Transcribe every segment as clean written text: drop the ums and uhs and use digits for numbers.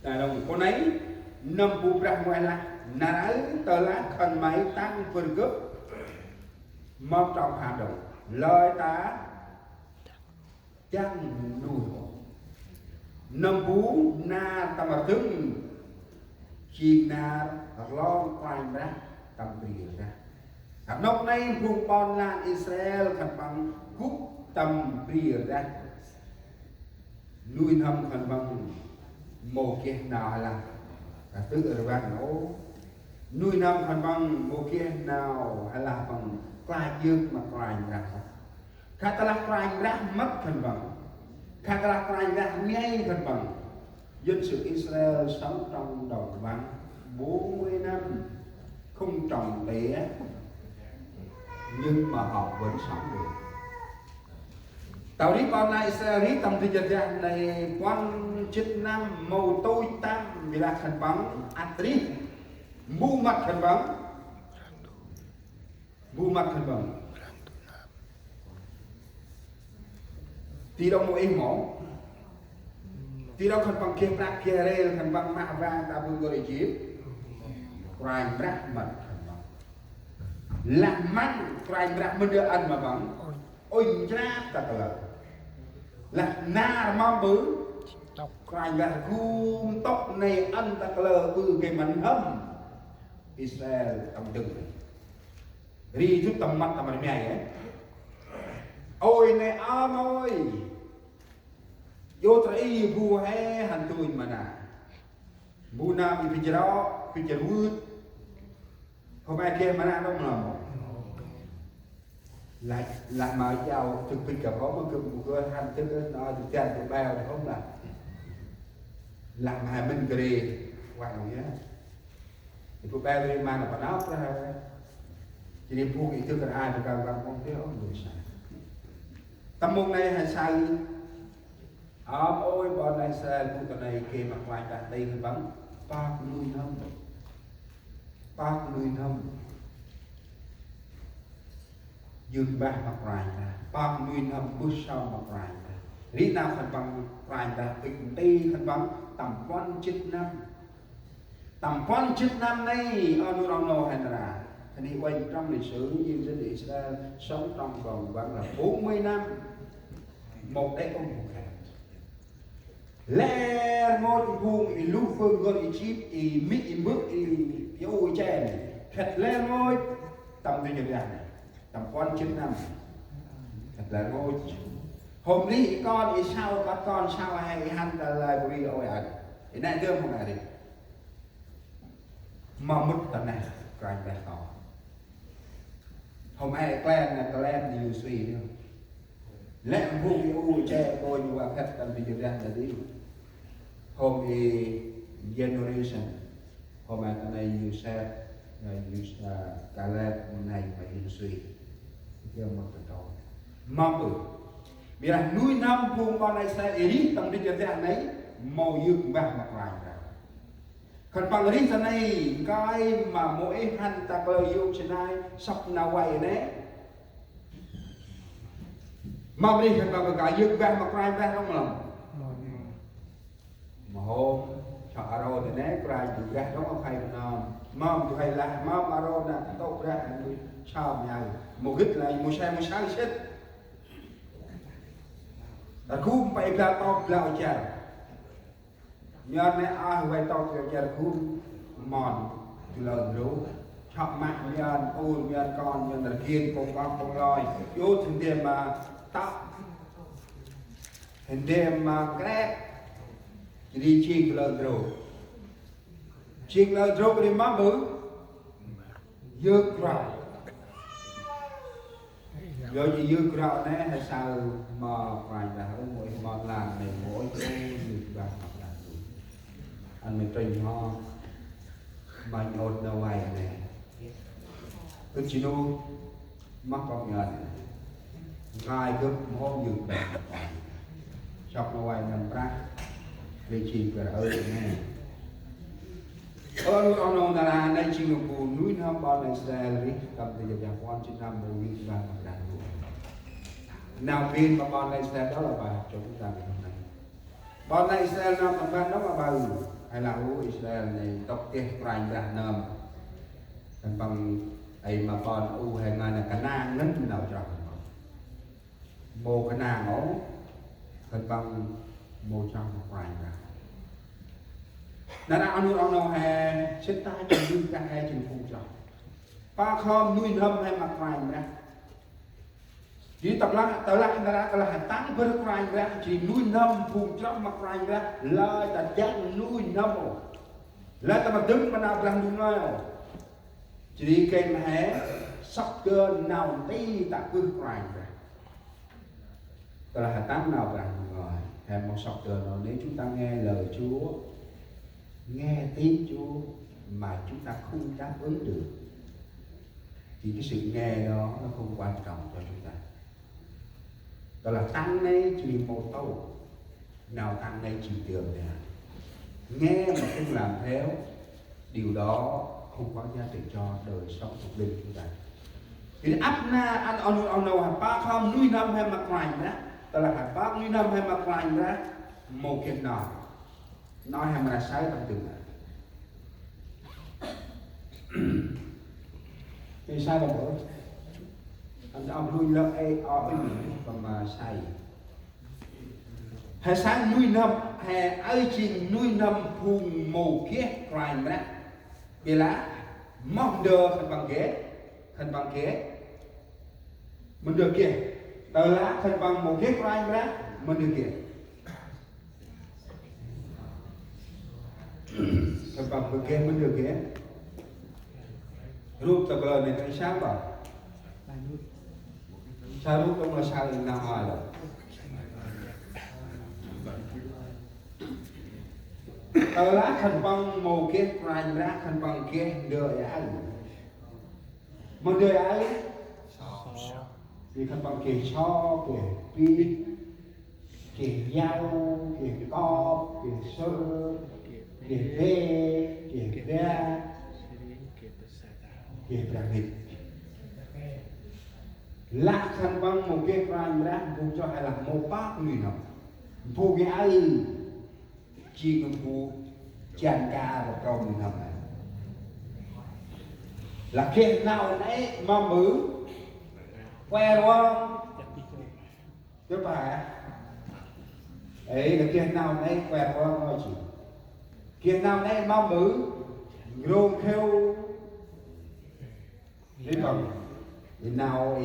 tại đồng con ấy năm bu ra ngoài là nãy tờ lá khẩn máy tăng vườn cướp mong trong hà đồng lời ta chăng nuôi năm bú na tam tướng chi na lo quay ra tam bìa ra nóc nay vùng bon lan Israel khẩn bằng cúc tam bìa ra nuôi năm khẩn bằng một kia nào là tức là bạn nó nuôi năm khẩn bằng một kia nào hay là bằng quay dương mà quay ra khát là quay ra mất khẩn bằng khát là quay ra ngay khẩn bằng dân sự Israel sống trong đồng bằng 40 năm không trồng tỉa nhưng mà họ vẫn sống được. Tàu đi con này sẽ đi tầm thì giờ này quan chức năm màu tôi tam vì là khẩn bóng atri mu mặt khẩn bóng thì đâu một em mỏ thì đâu khẩn bóng kia bạc kia đây khẩn bóng mạ vàng ta vừa gọi chip quay bạc mật khẩn bóng làm mặn quay bạc mình đưa ăn mà bóng ôi ra ta là na mong bứ quay bạc khung tóc này ăn ta bư cái mảnh hâm Israel trong từng ri chút tầm mắt tầm mày ấy ôi này ôi vô trai bu he han tu mana bu na mi pijaro wud hôm nay kia mana nó lại mà giàu thực bình cả có một cái han tức nó thực chân của bao không là làm hai bên kề hoàng nhé thì của bao đây mà là áo ra chỉ đem phu ý thức là ai được càng không biết ông người sai tâm môn này hay sai ôi bọn này sai của cái này kia mặc ngoài đặt đây thì bắn 30 năm dương ba mặc ngoài ra 30 năm bước sau mặc ngoài ra lý nào phần bằng ngoài ra bình ti phần bằng tầm quan chức năm nay ở Nurano hay là thì quay trong lịch sử dân dân Israel sống trong vòng khoảng là 40 năm một đấy ông một khác lẽ ngôi vùng lúc phương gọi Egypt Mỹ bước yêu chèn thật lẽ ngôi tầm tôi nhận ra tầm quan chức năm thật là ngôi hôm nay con thì sao các con sao hay hắn là library ôi ạ thì này thương không là đi mà mất tận này cái này to hôm nay clan thì suy nữa lẽ vùng u che tôi như vậy hết tầm bây giờ ra là đi hôm thì generation hôm nay cái này you said cả này phải suy chưa mất tận to mong được vì là nuôi năm vùng con này sẽ đi tầm bây giờ ra đấy màu dương vàng mặt lại còn bằng lý do này cái mà mỗi hành ta cơ yêu trên này sắp nào vậy đấy mà đi còn bằng cái dương vàng mặt lại ra không lòng mà hôm sợ rồi thì đấy cái dương ra không phải là mom tụi hay là mom aro là tốt ra sao nhà một ít là một sai chết đã cũng phải là to lao chả nhớ này ai vậy to chả cũng mòn từ lần rú chọc mạng nhớ ôi nhớ con nhớ là kiên con con lòi vô thành tiền mà tóc thành tiền mà cái chỉ đi chiên lần rú chiên lần rú đi má bự dược rồi rồi gì dư cạo này hay sao mà phải là mỗi món làm này mỗi cái dược vào hoặc là anh mình trình ho mà nhột đầu vầy này cứ chỉ nu mắc con nhật ngay cứ hôm dược vào chọc đầu vầy nằm ra vì chỉ phải ở đây nghe ông là đây chỉ một vụ núi năm bao này sẽ đi cầm từ giờ quan trên năm mùa viên và mặt nào viên mà bọn này sẽ đó là bài học cho chúng ta ngày hôm nay bọn này Israel nam tầm ban đó mà bầu hay là Israel này tộc kia rành ra nằm thành bằng ấy mà bọn hay là cái nàng ngân nào cho mô cái nàng ố thành bằng mô trong rành ra nên anh nuôi ông hè chết ta cho như các hai trên phụ trọng ba khom nuôi hâm hay mặc rành ra chỉ tập lăng tờ lăng là hạt tán với rành ra chỉ nuôi nâm vùng trong mặc rành ra lời ta chắc nuôi nâm lời ta mà đứng mà nào làm đúng rồi chỉ đi kênh hé sắp cơ nào tí ta cứ rành ra tờ là hạt tán nào rành rồi hèm một sọc cơ nó nếu chúng ta nghe lời Chúa nghe tiếng Chúa mà chúng ta không đáp ứng được thì cái sự nghe đó nó không quan trọng cho chúng ta. Đó là tăng này chỉ một câu nào tăng này chỉ tưởng này nghe mà không làm theo điều đó không có giá trị cho đời sống thuộc linh chúng ta. Thì áp na ăn on đâu hạt ba không nuôi năm hay mặc lành đó, đó là hạt ba nuôi năm hay mặc lành đó một kiện nào nói hay mà sai bằng từng này. Thì sai bằng bữa anh ông nuôi lớp A bên mình còn mà sai hay sáng nuôi năm hay ai chỉ nuôi năm vùng màu kia lành đó vì là mong được thành bằng ghế mình được kia tờ lá thành bằng một ghế lành đó mình được kia thành bằng một ghế mình được ghế rút tập lời này cái sáng bảo sao rút không là sao thì nào hỏi rồi tờ lá thành bằng một ghế lành ra thành bằng ghế đời ai mình đời ai thì thành bằng ghế cho ghế pi ghế dao ghế co ghế sơ ghế bê ghế ra ghế ra thịt lạc thành bằng một ghế lành ra vùng cho hay là một bát người nào vô ghế ai chỉ cần phụ chàng ca và câu mình làm này là kiện nào nấy mà mứ que đúng không chứ phải ấy là kiện nào nấy que đúng không nói chỉ kiện nào nấy mà mứ rôm khêu thế còn nào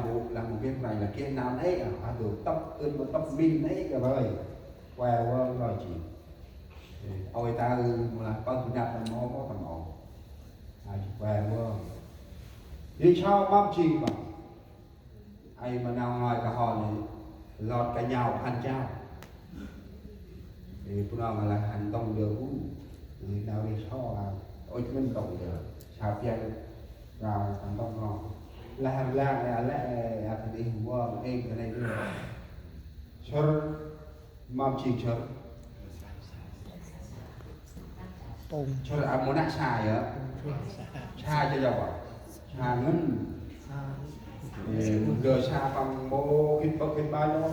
bộ làm một cái này là kiện nào nấy ở được tóc ơn một tóc min nấy cả rồi que đúng không nói chỉ ôi ta là con nhập thành mô có thành ổn về mưa đi sau mong chi mà ai mà nào ngoài cả hòn này lọt cả nhau hành trao thì tôi nói là hành tông đường thì nào đi sau là ôi mình tổng được sao tiền vào hành tông ngon là hàng lang là lẽ đi qua em cái này nữa cho mong chi cho cho là muốn ăn xài á xài cho giàu à xài ngân giờ xài bằng mô kinh bậc kinh bao đó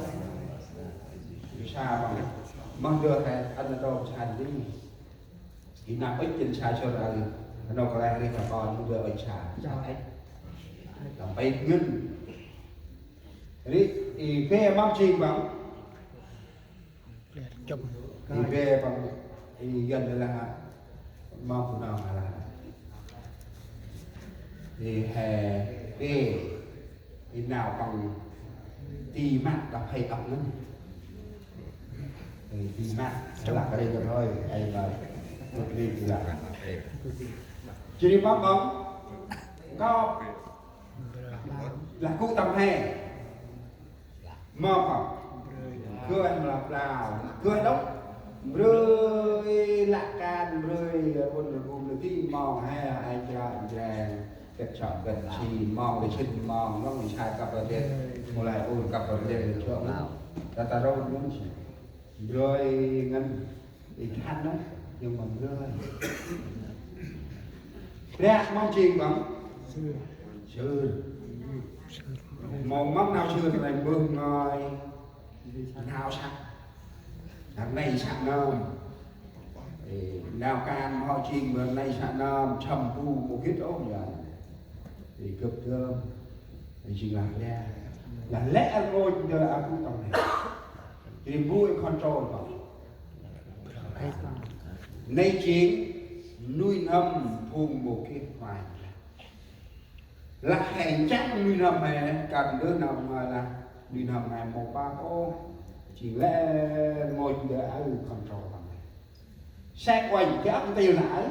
xài bằng mang đưa hay ăn đâu xài đi thì nằm ít trên xài cho là nó có lại đi cả con đưa ở xài làm bay ngân thì về mang chi bằng thì về bằng thì gần là mong nào là thì hè về thì nào bằng tì mắt đọc hay đọc lắm thì tì mắt là cái đây thôi hay là một đi thì chỉ đi bóng bóng có là cụ tầm hè mò phỏng cứ anh là nào cứ anh đốc rơi lạc can rơi quân vùngที่มองให้ไอ้จานแรงกระชอบกันชีมองไปชิดมองต้องมีชายกับประเทศmulaiกับประเทศช่วงnào ta ta đâu muốn chỉ rơi ngân thì khăn đó nhưng mà rơi rác mong chìm bằng chưa mong mong nào chưa thì này bưng ngồi thao sắc thằng này sẵn nơm nào can họ trình mà này sẵn nơm chầm phu một kết ốm nhờ thì cực thơm thì chỉ là lẽ ngôi giờ ác cũng tổng này thì vui control vào nay chiến nuôi nâm phùng một cái hoài là hành chắc nuôi nâm này cần đứa nào mà là nuôi nâm này một ba cô chỉ lẽ ngôi giờ ác control vào xe quanh cái ấp tiêu lại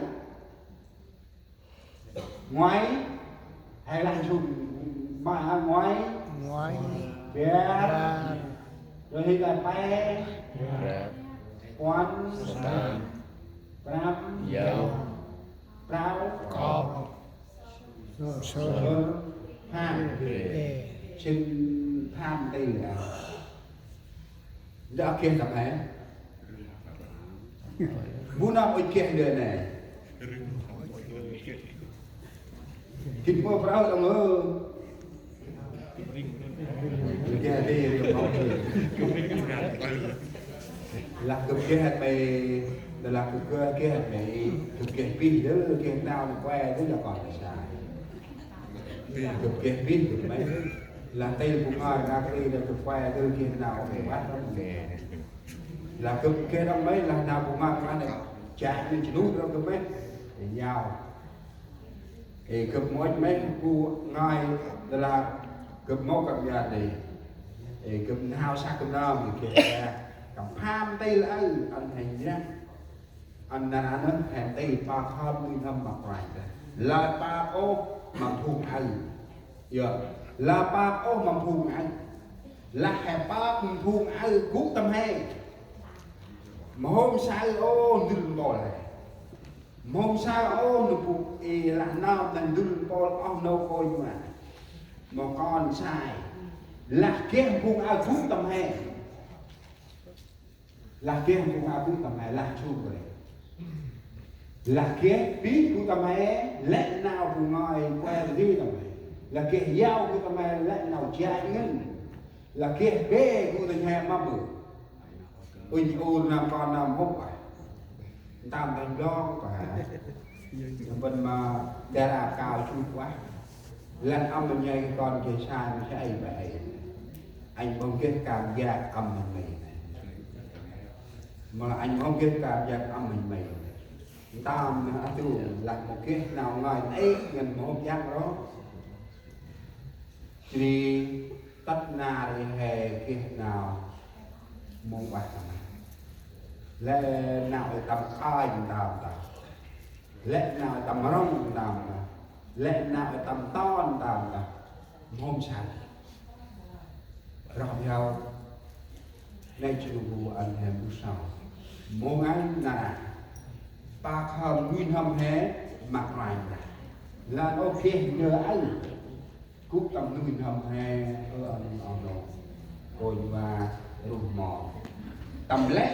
ngoái hay là dùng mà ngoái biết rồi thì là bay quán Pram Prao Sơ Ham Chân Tham đây là đã kia tập hả muốn nào ở kia đời này thì mua Prao xong rồi kia đi là cực kia hạt mày là cực kia hạt mày cực kia pin đó kia nào mà que đó là còn phải xài cực kia pin được mấy là tên cũng hỏi ra cái là cực que từ kia nào phải bắt đó là cực kia đâu mấy là nào cũng mang cái này chạy lên nút đâu cực mấy để nhau thì cực mỗi mấy cu ngay là cực mốc cặp nhà này thì cực hao sắc cực nam thì kia cầm ham tay là anh hành ra anh là anh hành tay ba khom đi thăm mặt ngoài là ba ô mà thùng anh giờ là ba ô mà thùng anh là hẹp ba thùng anh cút tâm hay mà hôm sau ô đừng bỏ lại hôm sau ô nó buộc là nào thành đừng bỏ ông đâu coi mà con sai là kia thùng anh cút tâm hay là kia cũng ai cũng tầm này là chung rồi là kia biết cũng tầm này lẽ nào cũng ngồi quay đi tầm này là kia giao cũng tầm này lẽ nào chạy ngân là kia bê cũng tầm hè mà bự ôi ôn làm con làm hốc phải tam thành lo phải vẫn mà đà là cao chung quá lần âm mình nhảy con kia sai nó sẽ ấy vậy anh bông kết cảm giác âm mình mà anh không biết cảm giác âm mình tam tu là một cái nào ngoài ấy gần một giác đó thì tất na thì hè kia nào mong bạc lẽ nào tầm khai tầm lẽ nào tầm rong tầm lẽ nào tầm ton tầm hôm sáng rồi nhau nay chưa đủ anh em lúc sau mong anh là ba khom nguyên hâm hé mặt ngoài là ok nhờ anh cúp tầm nguyên hâm hé ở ông đồ rồi và rùm mò tầm lẽ